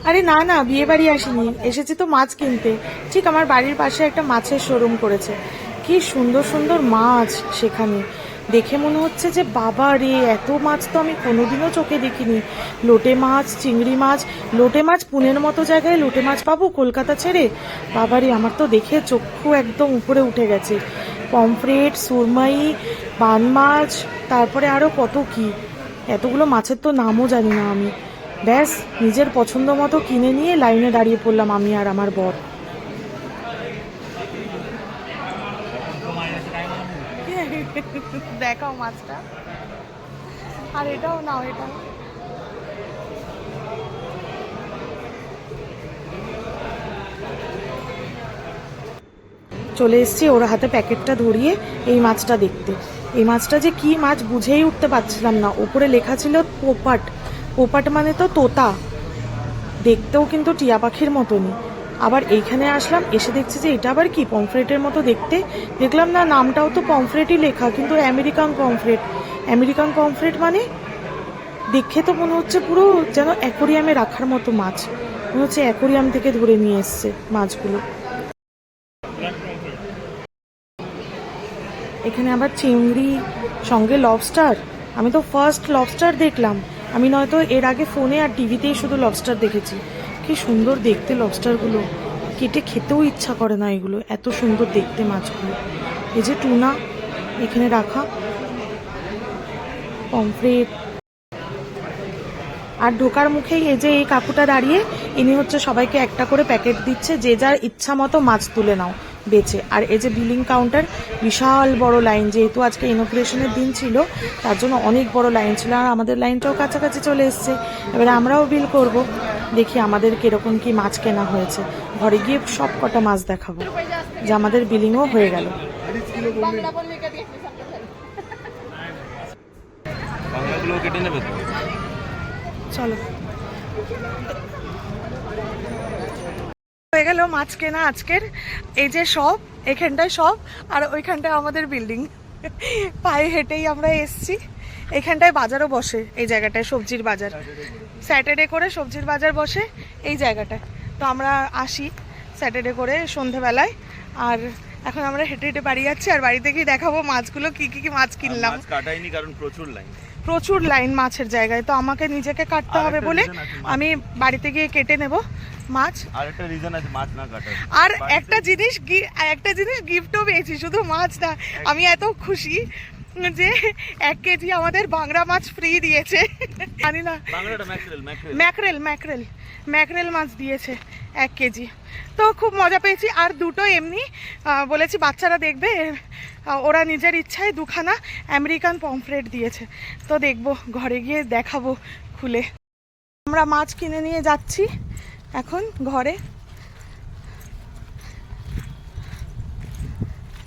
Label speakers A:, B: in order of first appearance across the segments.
A: আরে না না, বিয়ে বাড়ি আসিনি, এসেছি তো মাছ কিনতে। ঠিক আমার বাড়ির পাশে একটা মাছের শোরুম করেছে, কি সুন্দর সুন্দর মাছ সেখানে। দেখে মনে হচ্ছে যে বাবা রে, এত মাছ তো আমি কোনোদিনও চোখে দেখিনি। লোটে মাছ, চিংড়ি মাছ। লোটে মাছ পুনের মতো জায়গায় লোটে মাছ পাবো কলকাতা ছেড়ে? বাবা রে, আমার তো দেখে চক্ষু একদম উপরে উঠে গেছে। পমফ্রেট, সুরমাই, বান মাছ, তারপরে আরও কত কি। এতগুলো মাছের তো নামও জানি না আমি। ব্যাস, নিজের পছন্দ মতো কিনে নিয়ে লাইনে দাঁড়িয়ে পড়লাম আমি আর আমার বর। দেখাও মাছটা, আর এটাও নাও, এটা চলে এসেছি ওর হাতে প্যাকেটটা ধরিয়ে এই মাছটা দেখতে। এই মাছটা যে কি মাছ বুঝেই উঠতে পারছিলাম না। ওপরে লেখা ছিল পোপাট। পোপাট মানে তো তোতা, দেখতেও কিন্তু টিয়া পাখির মতনই। আবার এইখানে আসলাম, এসে দেখছি যে এটা আবার কি, পমফ্রেটের মতো দেখতে। দেখলাম না, নামটাও তো পমফ্রেটই লেখা, কিন্তু আমেরিকান পমফ্রেট। আমেরিকান পমফ্রেট মানে দেখে তো মনে হচ্ছে পুরো যেন অ্যাকোরিয়ামে রাখার মতো মাছ। মনে হচ্ছে অ্যাকোরিয়াম থেকে ধরে নিয়ে এসছে মাছগুলো। এখানে আবার চিংড়ি, সঙ্গে লবস্টার। আমি তো ফার্স্ট লবস্টার দেখলাম। আমি নয়তো এর আগে ফোনে আর টিভিতেই শুধু লবস্টার দেখেছি। কি সুন্দর দেখতে লবস্টারগুলো, কেটে খেতেও ইচ্ছা করে না এগুলো, এত সুন্দর দেখতে মাছগুলো। এই যে টুনা এখানে রাখা, পমফ্রেট। আর ঢোকার মুখেই এই যে এই কাকুটা দাঁড়িয়ে, ইনি হচ্ছে সবাইকে একটা করে প্যাকেট দিচ্ছে, যে যার ইচ্ছা মতো মাছ তুলে নাও বেচে। আর এই যে বিলিং কাউন্টার, বিশাল বড় লাইন, যেহেতু আজকে ইনোগ্রেশনের দিন ছিল তার জন্য অনেক বড় লাইন ছিল। আর আমাদের লাইনটাও কাছাকাছি চলে এসছে, এবারে আমরাও বিল করব। দেখি আমাদের কিরকম কি মাছ কেনা হয়েছে। ঘরে গিয়ে সব কটা মাছ দেখাবো, যে আমাদের বিলিংও হয়ে গেল। চলো, হয়ে গেল মাছ কেনা আজকের। এই যে সব, এখানটায় সব, আর ওইখানটায় আমাদের বিল্ডিং। পায়ে হেঁটেই আমরা এসছি। এইখানটায় বাজারও বসে, এই জায়গাটায় সবজির বাজার। স্যাটারডে করে সবজির বাজার বসে এই জায়গাটায়। তো আমরা আসি স্যাটারডে করে সন্ধেবেলায়। আর এখন আমরা হেঁটে হেঁটে বাড়ি যাচ্ছি, আর বাড়িতে গিয়ে দেখাবো মাছগুলো কি কি মাছ কিনলাম।
B: কাটাইনি কারণ প্রচুর লাইন,
A: প্রচুর লাইন মাছের জায়গায়, তো আমাকে নিজেকে কাটতে হবে বলে আমি বাড়িতে গিয়ে কেটে নেব মাছ।
B: আর একটা রিজন আছে মাছ না কাটার।
A: আর একটা জিনিস গিফটও পেয়েছি, শুধু মাছ না। আমি এত খুশি যে 1 কেজি আমাদের বাংলা মাছ ফ্রি দিয়েছে। জানি না, ম্যাকরেল মাছ দিয়েছে 1 কেজি। তো খুব মজা পেয়েছি। আর দুটো এমনি বলেছি বাচ্চারা দেখবে, ওরা নিজের ইচ্ছায় 2খানা আমেরিকান পমফ্রেট দিয়েছে। তো দেখবো, ঘরে গিয়ে দেখাবো খুলে। আমরা মাছ কিনে নিয়ে যাচ্ছি এখন ঘরে।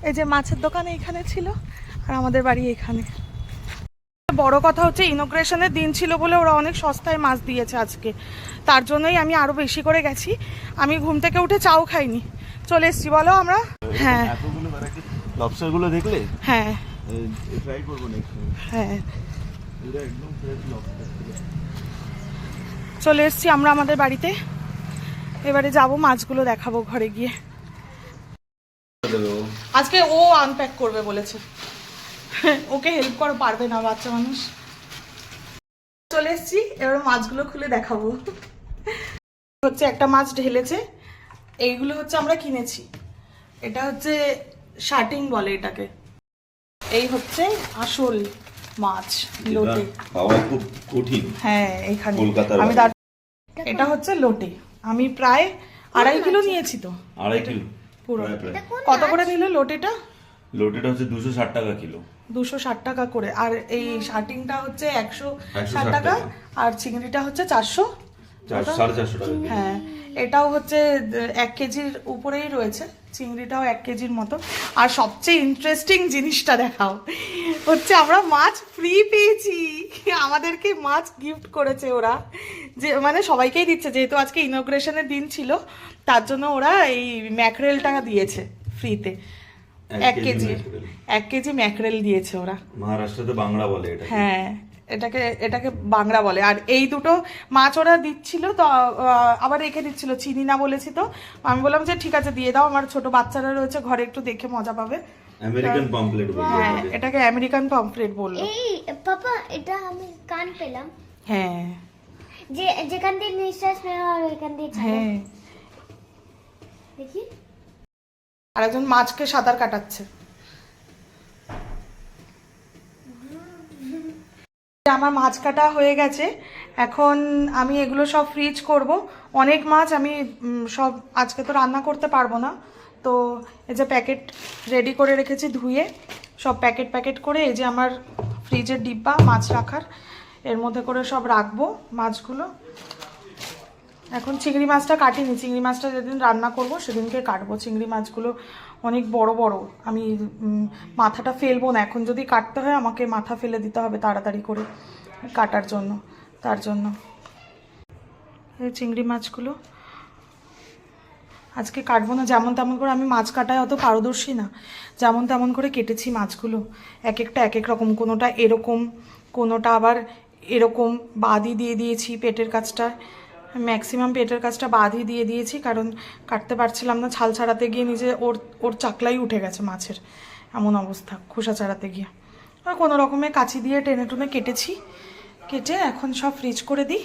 A: এই যে মাছের দোকান এইখানে ছিল, আর আমাদের বাড়ি এখানে। বড় কথা হচ্ছে ইনোগ্রেশনের দিন ছিল বলে ওরা অনেক সস্তায় মাছ দিয়েছে আজকে, তার জন্যই আমি আরো বেশি করে গেছি। আমি ঘুম থেকে উঠে চাও খাইনি, চলে এসছি। বলো আমরা, হ্যাঁ
B: লবস্টার গুলো দেখলে,
A: হ্যাঁ
B: ট্রাই করব নেক্সট টাইম।
A: হ্যাঁ,
B: পুরো একদম ফ্রেশ লবস্টার।
A: চলে এসছি আমরা আমাদের বাড়িতে। এবারে যাব মাছগুলো দেখাবো ঘরে গিয়ে। আজকে ও আনপ্যাক করবে বলেছে, ওকে হেল্প করা পারবে না, বাচ্চা মানুষ। চলে এসছি, এবার মাছগুলো খুলে দেখাবো। হচ্ছে একটা মাছ ঢেলেছে, এইগুলো হচ্ছে আমরা কিনেছি। এটা হচ্ছে শার্টিং বলে এটাকে। এই হচ্ছে আসল মাছ, লোটে।
B: পাওয়া খুব কঠিন,
A: হ্যাঁ এইখানে
B: কলকাতার।
A: আমি এটা হচ্ছে লোটে। আমি প্রায় 2.5 কিলো নিয়েছি। তো
B: 2.5 কিলো
A: পুরো। কত করে নিল লোটেটা?
B: লোটেটা হচ্ছে 260 টাকা কিলো।
A: 260 টাকা করে। আর এই শার্টিংটা হচ্ছে 160 টাকা,
B: টাকা।
A: আর চিংড়িটা হচ্ছে 400,
B: 450 টাকা।
A: হ্যাঁ, এটাও হচ্ছে 1 কেজির উপরেই রয়েছে, চিংড়িটাও 1 কেজির মতো। আর সবচেয়ে ইন্টারেস্টিং জিনিসটা দেখাও, হচ্ছে আমরা মাছ ফ্রি পেয়েছি। আমাদেরকে মাছ গিফট করেছে ওরা, যে মানে সবাইকেই দিচ্ছে, যেহেতু আজকে ইনোগ্রেশনের দিন ছিল তার জন্য ওরা এই ম্যাকরেলটা দিয়েছে ফ্রিতে। 1 কেজি ম্যাকরেল দিয়েছে ওরা।
B: মহারাষ্ট্রতে বাংলা বলে এটা।
A: হ্যাঁ, এটাকে এটাকে বাংলা বলে। আর এই দুটো মাছ ওরা দিচ্ছিল তো আবার রেখে দিচ্ছিল, চিনি না বলেছি, তো আমি বললাম যে ঠিক আছে দিয়ে দাও, আমার ছোট বাচ্চারা রয়েছে ঘরে, একটু দেখে মজা পাবে।
B: আমেরিকান পমফ্লেট বলে।
A: হ্যাঁ, এটাকে আমেরিকান পমফ্রেট বললো।
C: এই পাপা এটা আমি কান পেলাম,
A: হ্যাঁ
C: যে যেখান দিয়ে নিঃশ্বাস নেওয়া হয় ওইখান দিয়ে ছাড়ে।
A: হ্যাঁ।
C: দেখি
A: আর একজন মাছকে সাঁতার কাটাচ্ছে। আমার মাছ কাটা হয়ে গেছে, এখন আমি এগুলো সব ফ্রিজ করব। অনেক মাছ আমি সব আজকে তো রান্না করতে পারবো না, তো এই যে প্যাকেট রেডি করে রেখেছি ধুয়ে, সব প্যাকেট প্যাকেট করে এই যে আমার ফ্রিজের ডিব্বা মাছ রাখার, এর মধ্যে করে সব রাখবো মাছগুলো। এখন চিংড়ি মাছটা কাটিনি, চিংড়ি মাছটা যেদিন রান্না করব সেদিনকে কাটবো। চিংড়ি মাছগুলো অনেক বড় বড়, আমি মাথাটা ফেলবো না, এখন যদি কাটতে হয় আমাকে মাথা ফেলে দিতে হবে তাড়াতাড়ি করে কাটার জন্য, তার জন্য। এই চিংড়ি মাছগুলো আজকে কাটবো না, যেমন তেমন করে, আমি মাছ কাটায় অত পারদর্শী না, যেমন তেমন করে কেটেছি মাছগুলো, এক একটা এক এক রকম, কোনোটা এরকম কোনোটা আবার এরকম, বাদই দিয়ে দিয়েছি পেটের কাছটা, ম্যাক্সিমাম পেটের কাছটা বাদই দিয়ে দিয়েছি, কারণ কাটতে পারছিলাম না, ছাল ছাড়াতে গিয়ে নিজে ওর চাকলাই উঠে গেছে মাছের, এমন অবস্থা খোসা ছাড়াতে গিয়ে। আর কোনো রকমে কাঁচি দিয়ে টেনে টুনে কেটেছি, কেটে এখন সব ফ্রিজ করে দিই।